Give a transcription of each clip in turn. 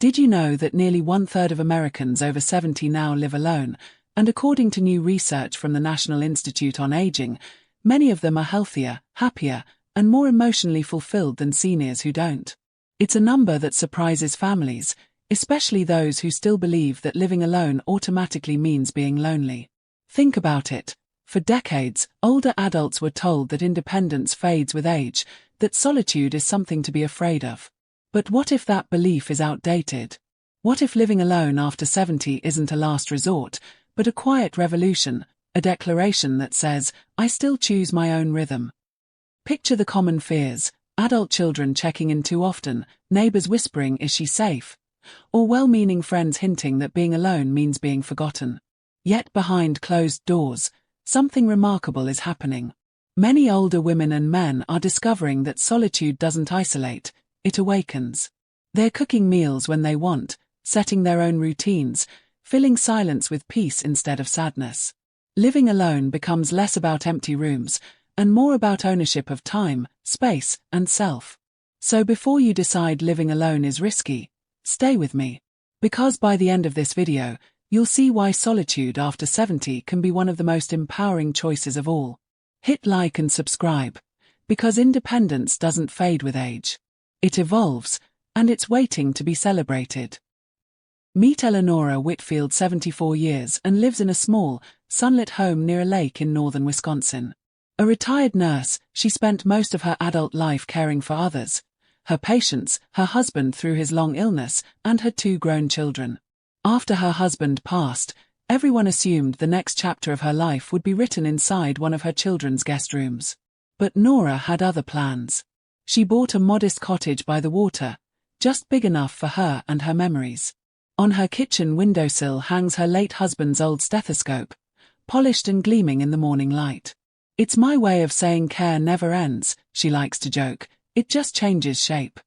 Did you know that nearly 1/3 of Americans over 70 now live alone, and according to new research from the National Institute on Aging, many of them are healthier, happier, and more emotionally fulfilled than seniors who don't? It's a number that surprises families, especially those who still believe that living alone automatically means being lonely. Think about it. For decades, older adults were told that independence fades with age, that solitude is something to be afraid of. But what if that belief is outdated? What if living alone after 70 isn't a last resort, but a quiet revolution, a declaration that says, I still choose my own rhythm? Picture the common fears: adult children checking in too often, neighbors whispering, is she safe? Or well-meaning friends hinting that being alone means being forgotten. Yet behind closed doors, something remarkable is happening. Many older women and men are discovering that solitude doesn't isolate, it awakens. They're cooking meals when they want, setting their own routines, filling silence with peace instead of sadness. Living alone becomes less about empty rooms, and more about ownership of time, space, and self. So before you decide living alone is risky, stay with me. Because by the end of this video, you'll see why solitude after 70 can be one of the most empowering choices of all. Hit like and subscribe, because independence doesn't fade with age. It evolves, and it's waiting to be celebrated. Meet Eleanora Whitfield, 74 years, and lives in a small, sunlit home near a lake in northern Wisconsin. A retired nurse, she spent most of her adult life caring for others: her patients, her husband through his long illness, and her 2 grown children. After her husband passed, everyone assumed the next chapter of her life would be written inside one of her children's guest rooms. But Nora had other plans. She bought a modest cottage by the water, just big enough for her and her memories. On her kitchen windowsill hangs her late husband's old stethoscope, polished and gleaming in the morning light. It's my way of saying care never ends, she likes to joke, it just changes shape.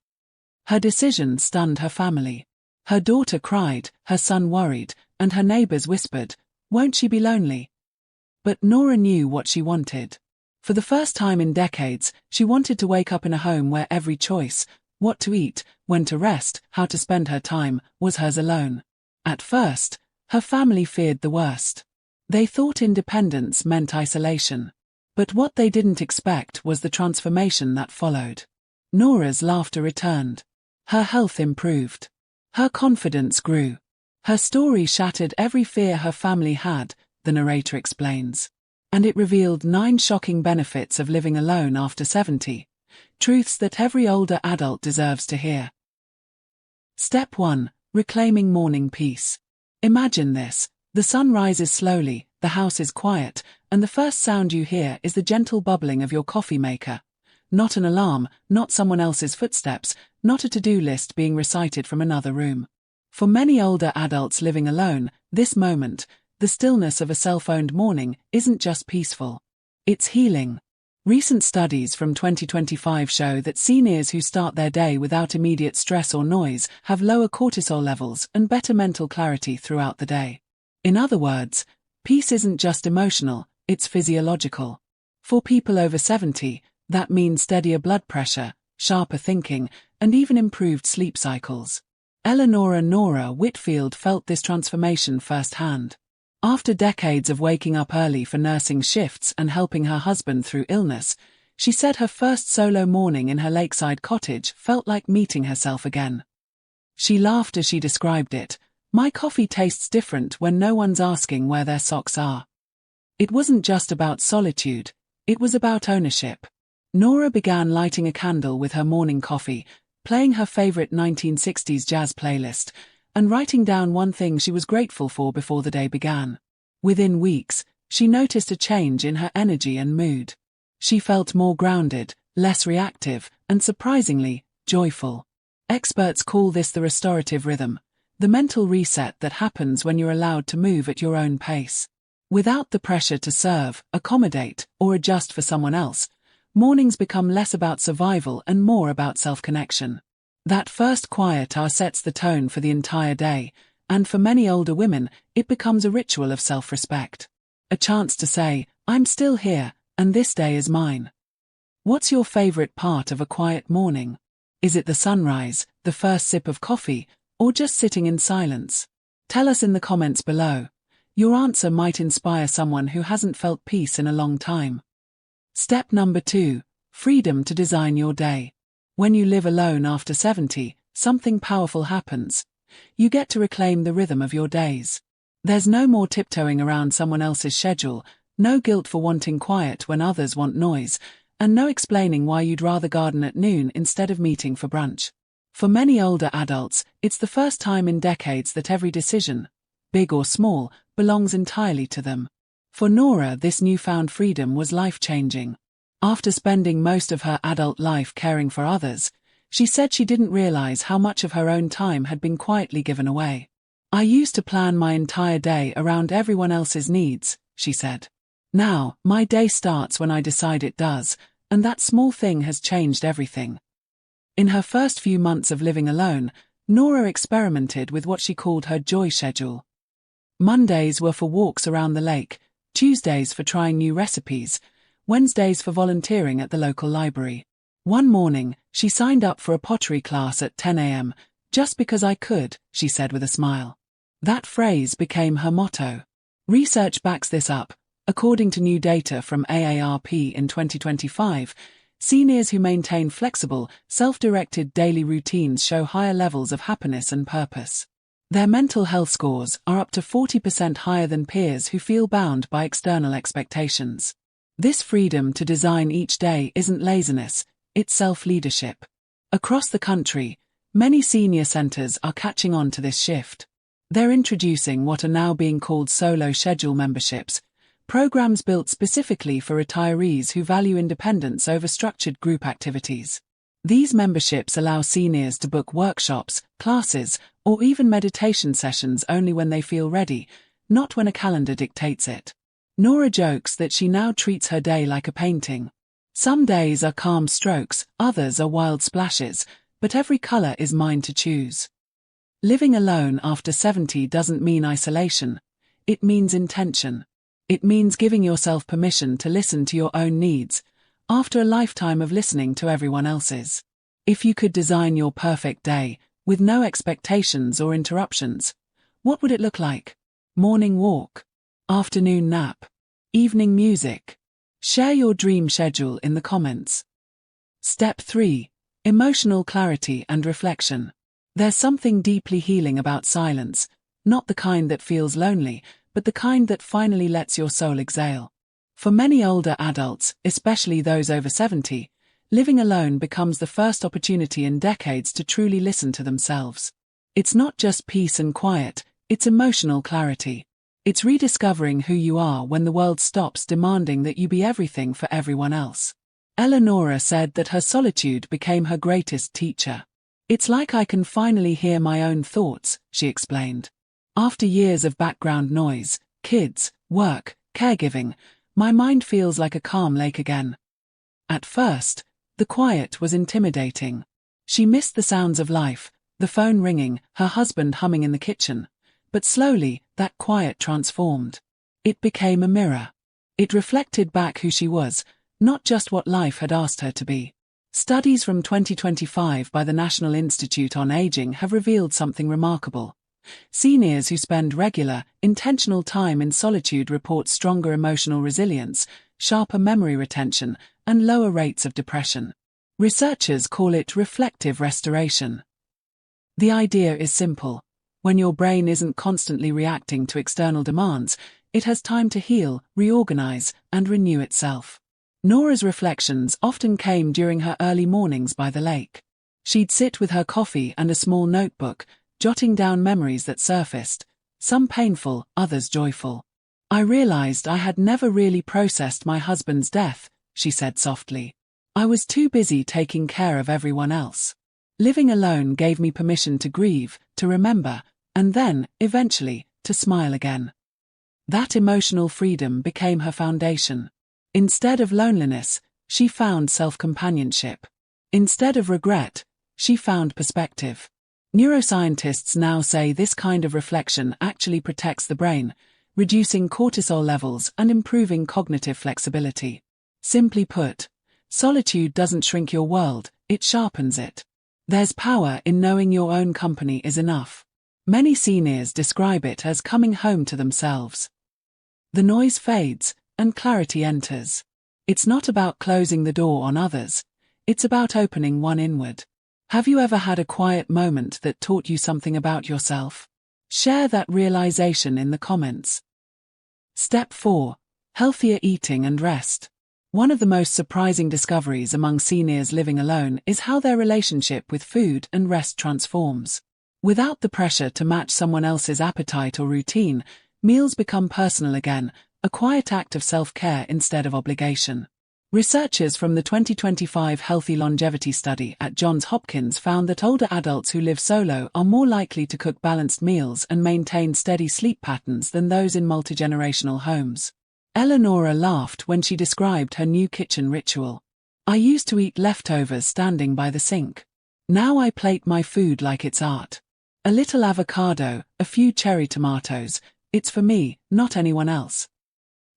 Her decision stunned her family. Her daughter cried, her son worried, and her neighbors whispered, won't she be lonely? But Nora knew what she wanted. For the first time in decades, she wanted to wake up in a home where every choice, what to eat, when to rest, how to spend her time, was hers alone. At first, her family feared the worst. They thought independence meant isolation. But what they didn't expect was the transformation that followed. Nora's laughter returned. Her health improved. Her confidence grew. Her story shattered every fear her family had, the narrator explains. And it revealed 9 shocking benefits of living alone after 70, truths that every older adult deserves to hear. Step 1. Reclaiming morning peace. Imagine this: the sun rises slowly, the house is quiet, and the first sound you hear is the gentle bubbling of your coffee maker. Not an alarm, not someone else's footsteps, not a to-do list being recited from another room. For many older adults living alone, this moment, the stillness of a self-owned morning, isn't just peaceful. It's healing. Recent studies from 2025 show that seniors who start their day without immediate stress or noise have lower cortisol levels and better mental clarity throughout the day. In other words, peace isn't just emotional, it's physiological. For people over 70, that means steadier blood pressure, sharper thinking, and even improved sleep cycles. Eleanora Nora Whitfield felt this transformation firsthand. After decades of waking up early for nursing shifts and helping her husband through illness, she said her first solo morning in her lakeside cottage felt like meeting herself again. She laughed as she described it: my coffee tastes different when no one's asking where their socks are. It wasn't just about solitude, it was about ownership. Nora began lighting a candle with her morning coffee, playing her favorite 1960s jazz playlist, and writing down one thing she was grateful for before the day began. Within weeks, she noticed a change in her energy and mood. She felt more grounded, less reactive, and surprisingly, joyful. Experts call this the restorative rhythm, the mental reset that happens when you're allowed to move at your own pace. Without the pressure to serve, accommodate, or adjust for someone else, mornings become less about survival and more about self-connection. That first quiet hour sets the tone for the entire day, and for many older women, it becomes a ritual of self-respect. A chance to say, I'm still here, and this day is mine. What's your favorite part of a quiet morning? Is it the sunrise, the first sip of coffee, or just sitting in silence? Tell us in the comments below. Your answer might inspire someone who hasn't felt peace in a long time. Step number 2. Freedom to design your day. When you live alone after 70, something powerful happens. You get to reclaim the rhythm of your days. There's no more tiptoeing around someone else's schedule, no guilt for wanting quiet when others want noise, and no explaining why you'd rather garden at noon instead of meeting for brunch. For many older adults, it's the first time in decades that every decision, big or small, belongs entirely to them. For Nora, this newfound freedom was life-changing. After spending most of her adult life caring for others, she said she didn't realize how much of her own time had been quietly given away. "I used to plan my entire day around everyone else's needs," she said. "Now, my day starts when I decide it does, and that small thing has changed everything." In her first few months of living alone, Nora experimented with what she called her joy schedule. Mondays were for walks around the lake, Tuesdays for trying new recipes, Wednesdays for volunteering at the local library. One morning, she signed up for a pottery class at 10 a.m., "just because I could," she said with a smile. That phrase became her motto. Research backs this up. According to new data from AARP in 2025, seniors who maintain flexible, self-directed daily routines show higher levels of happiness and purpose. Their mental health scores are up to 40% higher than peers who feel bound by external expectations. This freedom to design each day isn't laziness, it's self-leadership. Across the country, many senior centers are catching on to this shift. They're introducing what are now being called solo schedule memberships, programs built specifically for retirees who value independence over structured group activities. These memberships allow seniors to book workshops, classes, or even meditation sessions only when they feel ready, not when a calendar dictates it. Nora jokes that she now treats her day like a painting. Some days are calm strokes, others are wild splashes, but every color is mine to choose. Living alone after 70 doesn't mean isolation. It means intention. It means giving yourself permission to listen to your own needs, after a lifetime of listening to everyone else's. If you could design your perfect day, with no expectations or interruptions, what would it look like? Morning walk, afternoon nap, evening music. Share your dream schedule in the comments. Step 3. Emotional clarity and reflection. There's something deeply healing about silence, not the kind that feels lonely, but the kind that finally lets your soul exhale. For many older adults, especially those over 70, living alone becomes the first opportunity in decades to truly listen to themselves. It's not just peace and quiet, it's emotional clarity. It's rediscovering who you are when the world stops demanding that you be everything for everyone else. Eleanora said that her solitude became her greatest teacher. "It's like I can finally hear my own thoughts," she explained. "After years of background noise, kids, work, caregiving, my mind feels like a calm lake again." At first, the quiet was intimidating. She missed the sounds of life, the phone ringing, her husband humming in the kitchen. But slowly, that quiet transformed. It became a mirror. It reflected back who she was, not just what life had asked her to be. Studies from 2025 by the National Institute on Aging have revealed something remarkable. Seniors who spend regular, intentional time in solitude report stronger emotional resilience, sharper memory retention, and lower rates of depression. Researchers call it reflective restoration. The idea is simple. When your brain isn't constantly reacting to external demands, it has time to heal, reorganize, and renew itself. Nora's reflections often came during her early mornings by the lake. She'd sit with her coffee and a small notebook, jotting down memories that surfaced, some painful, others joyful. "I realized I had never really processed my husband's death," she said softly. "I was too busy taking care of everyone else. Living alone gave me permission to grieve, to remember, and then, eventually, to smile again." That emotional freedom became her foundation. Instead of loneliness, she found self-companionship. Instead of regret, she found perspective. Neuroscientists now say this kind of reflection actually protects the brain, reducing cortisol levels and improving cognitive flexibility. Simply put, solitude doesn't shrink your world, it sharpens it. There's power in knowing your own company is enough. Many seniors describe it as coming home to themselves. The noise fades, and clarity enters. It's not about closing the door on others, it's about opening one inward. Have you ever had a quiet moment that taught you something about yourself? Share that realization in the comments. Step 4. Healthier eating and rest. One of the most surprising discoveries among seniors living alone is how their relationship with food and rest transforms. Without the pressure to match someone else's appetite or routine, meals become personal again, a quiet act of self-care instead of obligation. Researchers from the 2025 Healthy Longevity Study at Johns Hopkins found that older adults who live solo are more likely to cook balanced meals and maintain steady sleep patterns than those in multi-generational homes. Eleanora laughed when she described her new kitchen ritual. I used to eat leftovers standing by the sink. Now I plate my food like it's art. A little avocado, a few cherry tomatoes, it's for me, not anyone else.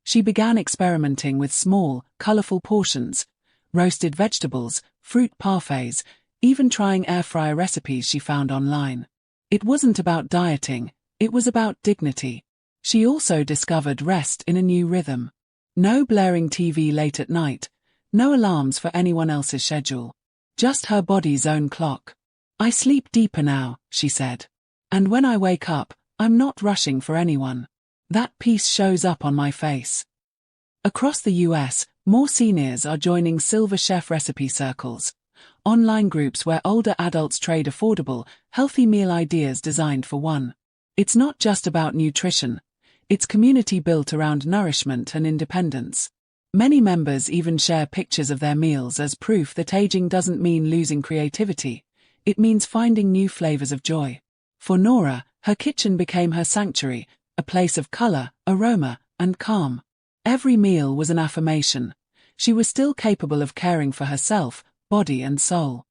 She began experimenting with small, colorful portions, roasted vegetables, fruit parfaits, even trying air fryer recipes she found online. It wasn't about dieting, it was about dignity. She also discovered rest in a new rhythm. No blaring TV late at night, no alarms for anyone else's schedule. Just her body's own clock. I sleep deeper now, she said. And when I wake up, I'm not rushing for anyone. That peace shows up on my face. Across the US, more seniors are joining Silver Chef recipe circles, online groups where older adults trade affordable, healthy meal ideas designed for one. It's not just about nutrition. It's community built around nourishment and independence. Many members even share pictures of their meals as proof that aging doesn't mean losing creativity. It means finding new flavors of joy. For Nora, her kitchen became her sanctuary, a place of color, aroma, and calm. Every meal was an affirmation. She was still capable of caring for herself, body and soul.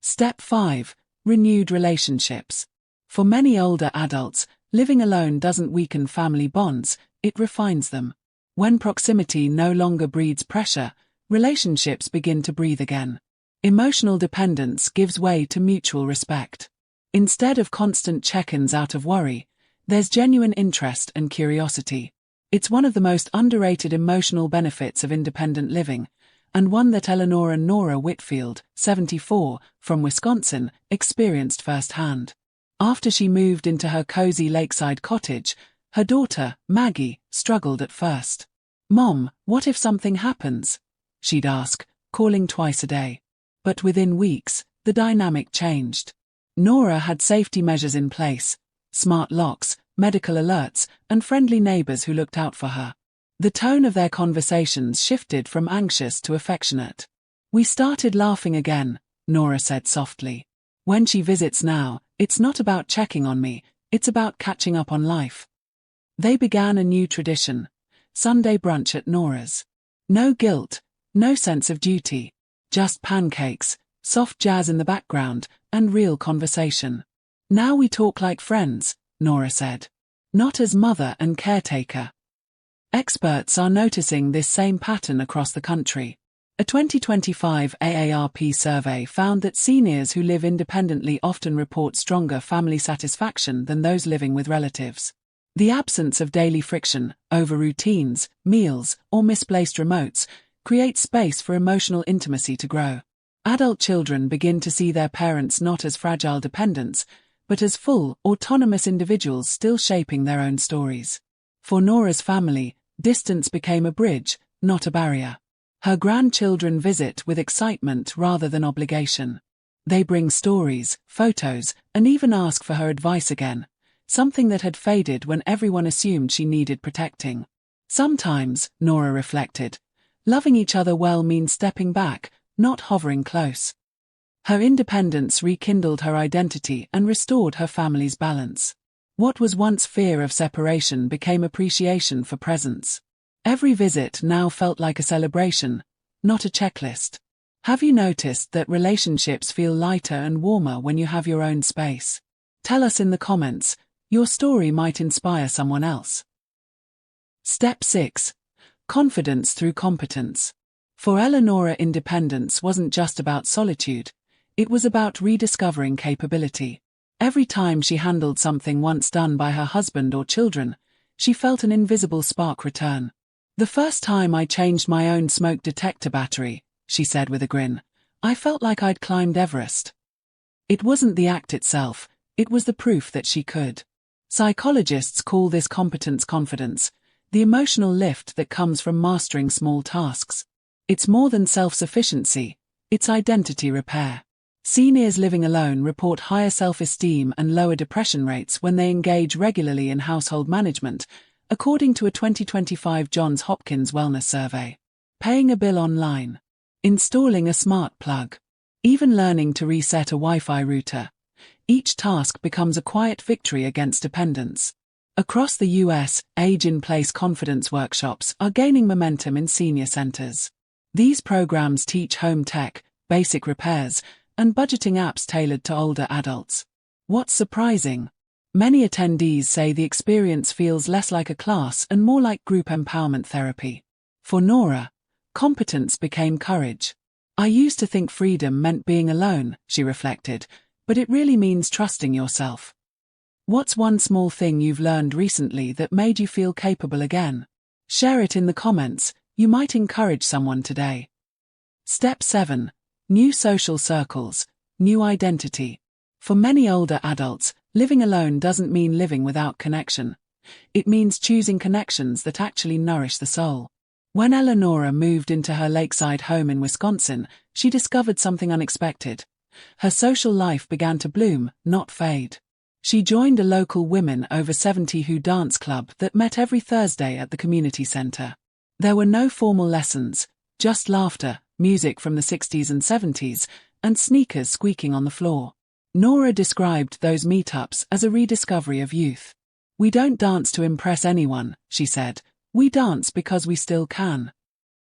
Step 5. Renewed relationships. For many older adults, living alone doesn't weaken family bonds, it refines them. When proximity no longer breeds pressure, relationships begin to breathe again. Emotional dependence gives way to mutual respect. Instead of constant check-ins out of worry, there's genuine interest and curiosity. It's one of the most underrated emotional benefits of independent living, and one that Eleanora and Nora Whitfield, 74, from Wisconsin, experienced firsthand. After she moved into her cozy lakeside cottage, her daughter, Maggie, struggled at first. "Mom, what if something happens?" she'd ask, calling twice a day. But within weeks, the dynamic changed. Nora had safety measures in place, smart locks, medical alerts, and friendly neighbors who looked out for her. The tone of their conversations shifted from anxious to affectionate. "We started laughing again," Nora said softly. "When she visits now, it's not about checking on me, it's about catching up on life." They began a new tradition, Sunday brunch at Nora's. No guilt, no sense of duty, just pancakes, soft jazz in the background, and real conversation. "Now we talk like friends," Nora said. "Not as mother and caretaker." Experts are noticing this same pattern across the country. A 2025 AARP survey found that seniors who live independently often report stronger family satisfaction than those living with relatives. The absence of daily friction, over routines, meals, or misplaced remotes, creates space for emotional intimacy to grow. Adult children begin to see their parents not as fragile dependents, but as full, autonomous individuals still shaping their own stories. For Nora's family, distance became a bridge, not a barrier. Her grandchildren visit with excitement rather than obligation. They bring stories, photos, and even ask for her advice again, something that had faded when everyone assumed she needed protecting. Sometimes, Nora reflected, loving each other well means stepping back, not hovering close. Her independence rekindled her identity and restored her family's balance. What was once fear of separation became appreciation for presence. Every visit now felt like a celebration, not a checklist. Have you noticed that relationships feel lighter and warmer when you have your own space? Tell us in the comments. Your story might inspire someone else. Step 6. Confidence through competence. For Eleanora, independence wasn't just about solitude, It was about rediscovering capability. Every time she handled something once done by her husband or children, she felt an invisible spark return. "The first time I changed my own smoke detector battery," she said with a grin, "I felt like I'd climbed Everest." It wasn't the act itself, it was the proof that she could. Psychologists call this competence confidence, the emotional lift that comes from mastering small tasks. It's more than self-sufficiency, it's identity repair. Seniors living alone report higher self-esteem and lower depression rates when they engage regularly in household management, according to a 2025 Johns Hopkins Wellness Survey. Paying a bill online. Installing a smart plug. Even learning to reset a Wi-Fi router. Each task becomes a quiet victory against dependence. Across the US, age-in-place confidence workshops are gaining momentum in senior centers. These programs teach home tech, basic repairs, and budgeting apps tailored to older adults. What's surprising? Many attendees say the experience feels less like a class and more like group empowerment therapy. For Nora, competence became courage. "I used to think freedom meant being alone," she reflected, "but it really means trusting yourself." What's one small thing you've learned recently that made you feel capable again? Share it in the comments, you might encourage someone today. Step 7. New social circles, new identity. For many older adults, living alone doesn't mean living without connection. It means choosing connections that actually nourish the soul. When Eleanora moved into her lakeside home in Wisconsin, she discovered something unexpected. Her social life began to bloom, not fade. She joined a local women over 70 who dance club that met every Thursday at the community center. There were no formal lessons, just laughter, music from the 60s and 70s, and sneakers squeaking on the floor. Nora described those meetups as a rediscovery of youth. "We don't dance to impress anyone," she said. "We dance because we still can."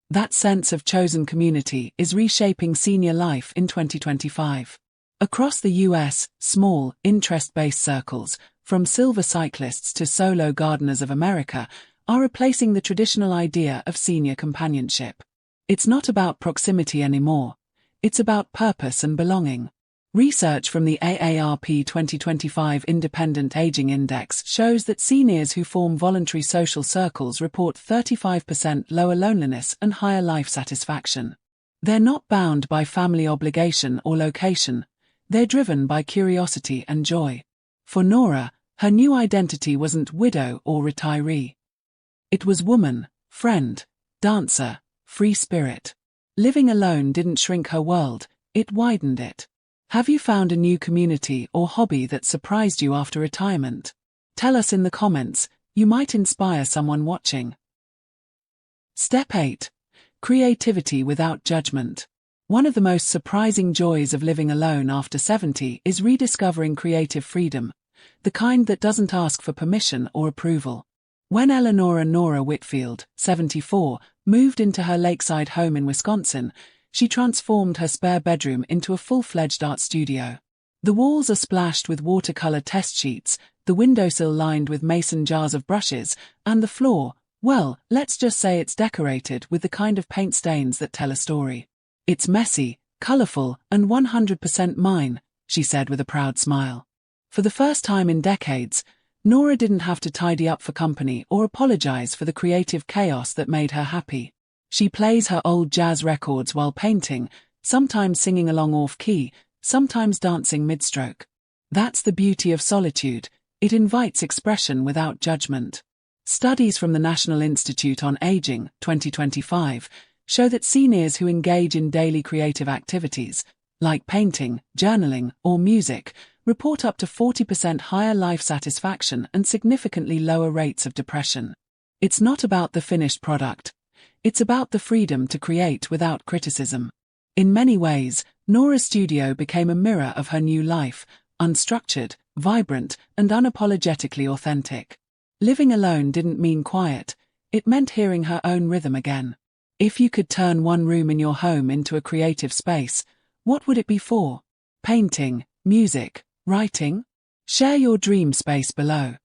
That sense of chosen community is reshaping senior life in 2025. Across the US, small, interest-based circles, from silver cyclists to solo gardeners of America, are replacing the traditional idea of senior companionship. It's not about proximity anymore. It's about purpose and belonging. Research from the AARP 2025 Independent Aging Index shows that seniors who form voluntary social circles report 35% lower loneliness and higher life satisfaction. They're not bound by family obligation or location. They're driven by curiosity and joy. For Nora, her new identity wasn't widow or retiree. It was woman, friend, dancer, free spirit. Living alone didn't shrink her world, it widened it. Have you found a new community or hobby that surprised you after retirement? Tell us in the comments, you might inspire someone watching. Step 8. Creativity without judgment. One of the most surprising joys of living alone after 70 is rediscovering creative freedom, the kind that doesn't ask for permission or approval. When Eleanora Nora Whitfield, 74, moved into her lakeside home in Wisconsin, she transformed her spare bedroom into a full-fledged art studio. The walls are splashed with watercolor test sheets, the windowsill lined with mason jars of brushes, and the floor, well, let's just say it's decorated with the kind of paint stains that tell a story. "It's messy, colorful, and 100% mine," she said with a proud smile. For the first time in decades, Nora didn't have to tidy up for company or apologize for the creative chaos that made her happy. She plays her old jazz records while painting, sometimes singing along off-key, sometimes dancing mid-stroke. That's the beauty of solitude. It invites expression without judgment. Studies from the National Institute on Aging, 2025, show that seniors who engage in daily creative activities, like painting, journaling, or music, report up to 40% higher life satisfaction and significantly lower rates of depression. It's not about the finished product. It's about the freedom to create without criticism. In many ways, Nora's studio became a mirror of her new life, unstructured, vibrant, and unapologetically authentic. Living alone didn't mean quiet, it meant hearing her own rhythm again. If you could turn one room in your home into a creative space, what would it be for? Painting, music, writing? Share your dream space below.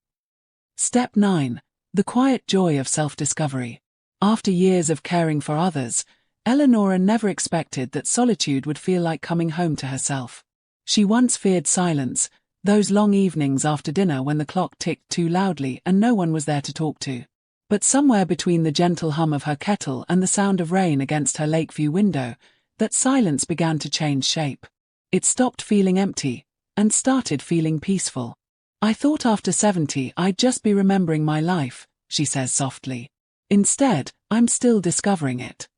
Step 9. The quiet joy of self-discovery. After years of caring for others, Eleanora never expected that solitude would feel like coming home to herself. She once feared silence, those long evenings after dinner when the clock ticked too loudly and no one was there to talk to. But somewhere between the gentle hum of her kettle and the sound of rain against her Lakeview window, that silence began to change shape. It stopped feeling empty and started feeling peaceful. "I thought after 70 I'd just be remembering my life," she says softly. "Instead, I'm still discovering it."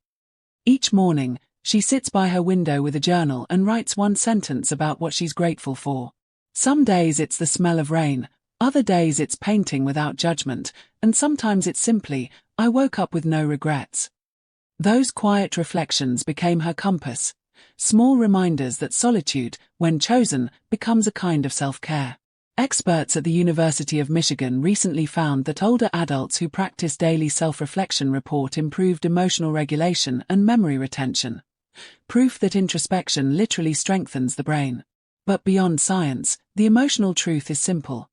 Each morning, she sits by her window with a journal and writes one sentence about what she's grateful for. Some days it's the smell of rain, other days it's painting without judgment, and sometimes it's simply, "I woke up with no regrets." Those quiet reflections became her compass, small reminders that solitude, when chosen, becomes a kind of self-care. Experts at the University of Michigan recently found that older adults who practice daily self-reflection report improved emotional regulation and memory retention, proof that introspection literally strengthens the brain. But beyond science, the emotional truth is simple.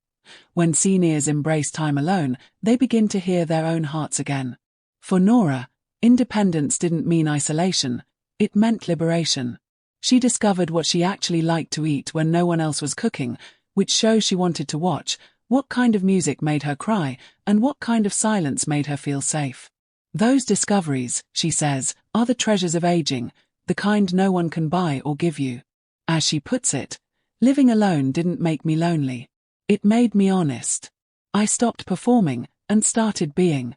When seniors embrace time alone, they begin to hear their own hearts again. For Nora, independence didn't mean isolation, it meant liberation. She discovered what she actually liked to eat when no one else was cooking, which shows she wanted to watch, what kind of music made her cry, and what kind of silence made her feel safe. Those discoveries, she says, are the treasures of aging, the kind no one can buy or give you. As she puts it, living alone didn't make me lonely. It made me honest. I stopped performing and started being.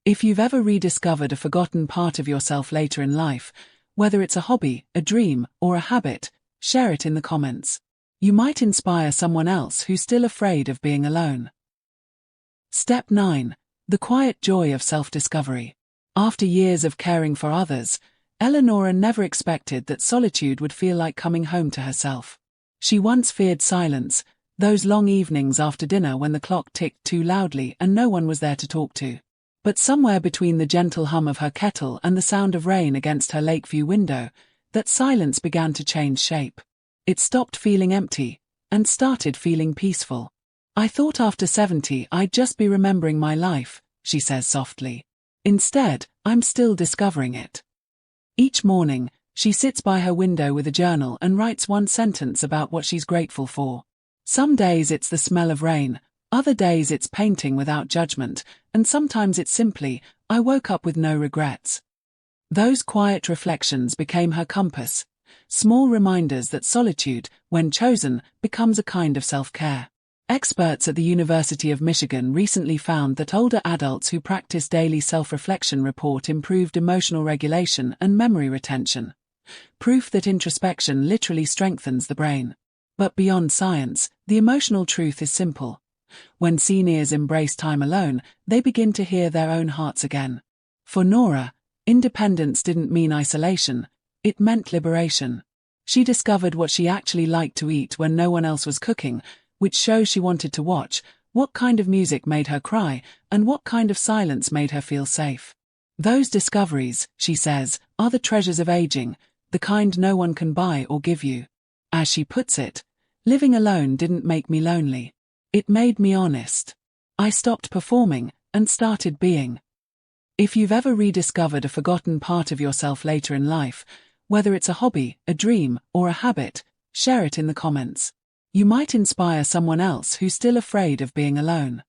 If you've ever rediscovered a forgotten part of yourself later in life, whether it's a hobby, a dream, or a habit, share it in the comments. You might inspire someone else who's still afraid of being alone. Step 9. The quiet joy of self-discovery. After years of caring for others, Eleanora never expected that solitude would feel like coming home to herself. She once feared silence, those long evenings after dinner when the clock ticked too loudly and no one was there to talk to. But somewhere between the gentle hum of her kettle and the sound of rain against her Lakeview window, that silence began to change shape. It stopped feeling empty and started feeling peaceful. "I thought after 70 I'd just be remembering my life," she says softly. "Instead, I'm still discovering it." Each morning, she sits by her window with a journal and writes one sentence about what she's grateful for. Some days it's the smell of rain, other days it's painting without judgment, and sometimes it's simply, "I woke up with no regrets." Those quiet reflections became her compass, small reminders that solitude, when chosen, becomes a kind of self-care. Experts at the University of Michigan recently found that older adults who practice daily self-reflection report improved emotional regulation and memory retention, proof that introspection literally strengthens the brain. But beyond science, the emotional truth is simple. When seniors embrace time alone, they begin to hear their own hearts again. For Nora, independence didn't mean isolation, it meant liberation. She discovered what she actually liked to eat when no one else was cooking, which shows she wanted to watch, what kind of music made her cry, and what kind of silence made her feel safe. Those discoveries, she says, are the treasures of aging, the kind no one can buy or give you. As she puts it, living alone didn't make me lonely. It made me honest. I stopped performing and started being. If you've ever rediscovered a forgotten part of yourself later in life, whether it's a hobby, a dream, or a habit, share it in the comments. You might inspire someone else who's still afraid of being alone.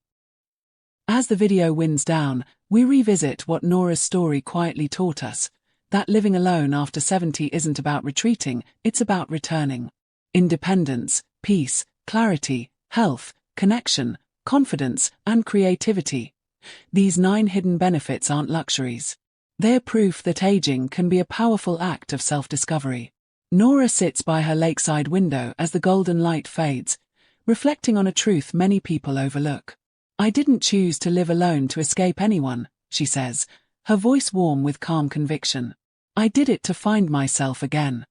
As the video winds down, we revisit what Nora's story quietly taught us, that living alone after 70 isn't about retreating, it's about returning. Independence, peace, clarity, health, connection, confidence, and creativity. These 9 hidden benefits aren't luxuries. They're proof that aging can be a powerful act of self-discovery. Nora sits by her lakeside window as the golden light fades, reflecting on a truth many people overlook. "I didn't choose to live alone to escape anyone," she says, her voice warm with calm conviction. "I did it to find myself again."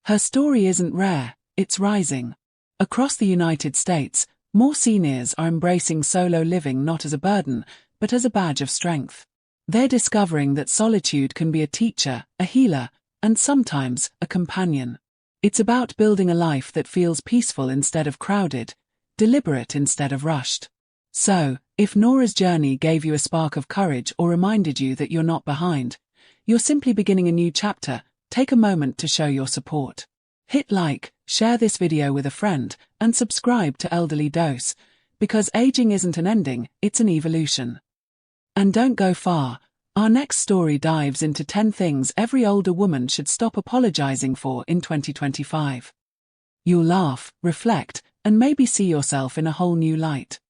Her story isn't rare, it's rising. Across the United States, more seniors are embracing solo living not as a burden, but as a badge of strength. They're discovering that solitude can be a teacher, a healer, and sometimes a companion. It's about building a life that feels peaceful instead of crowded, deliberate instead of rushed. So, if Nora's journey gave you a spark of courage or reminded you that you're not behind, you're simply beginning a new chapter, take a moment to show your support. Hit like, share this video with a friend, and subscribe to Elderly Dose, because aging isn't an ending, it's an evolution. And don't go far. Our next story dives into 10 things every older woman should stop apologizing for in 2025. You'll laugh, reflect, and maybe see yourself in a whole new light.